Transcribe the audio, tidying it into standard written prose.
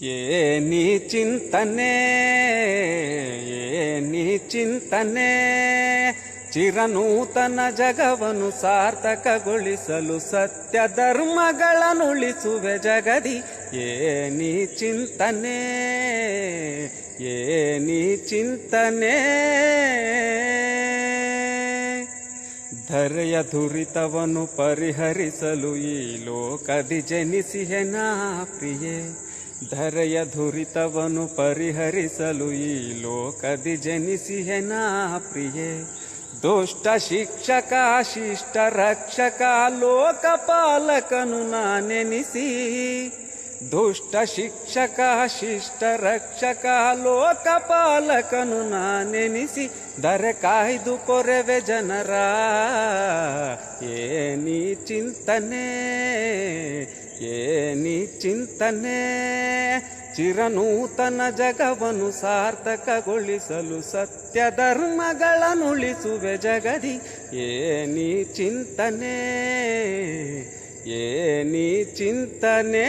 ಏನಿ ಚಿಂತನೆ ಏನಿ ಚಿಂತನೆ ಚಿರನೂತನ ಜಗವನ್ನು ಸಾರ್ಥಕಗೊಳಿಸಲು ಸತ್ಯ ಧರ್ಮಗಳನ್ನುಳಿಸುವೆ ಜಗದಿ. ಏನಿ ಚಿಂತನೆ ಏನಿ ಚಿಂತನೆ ಧರೆಯ ದುರಿತವನ್ನು ಪರಿಹರಿಸಲು ಈ ಲೋಕದಿ ಜನಿಸಿಹೆನಾ ಪ್ರಿಯೆ. ಧರೆಯ ದುರಿತವನ್ನು ಪರಿಹರಿಸಲು ಈ ಲೋಕದಿ ಜನಿಸಿಹೆನಾ ಪ್ರಿಯೆ. ದುಷ್ಟ ಶಿಕ್ಷಕ ಶಿಷ್ಟ ರಕ್ಷಕ ಲೋಕಪಾಲಕನು ನಾನೆನಿಸಿ. ದುಷ್ಟ ಶಿಕ್ಷಕ ಶಿಷ್ಟ ರಕ್ಷಕ ಲೋಕಪಾಲಕನು ನಾನೆನಿಸಿ ಧರೆ ಕಾಯ್ದು ಪೊರೆವೆ ಜನರ. ಏನಿ ಚಿಂತನೆ ಏನಿ ಚಿಂತನೆ ಚಿರನೂತನ ಜಗವನ್ನು ಸಾರ್ಥಕಗೊಳಿಸಲು ಸತ್ಯ ಧರ್ಮಗಳನ್ನುಳಿಸುವೆ ಜಗದಿ. ಏನಿ ಚಿಂತನೆ ಏನಿ ಚಿಂತನೆ.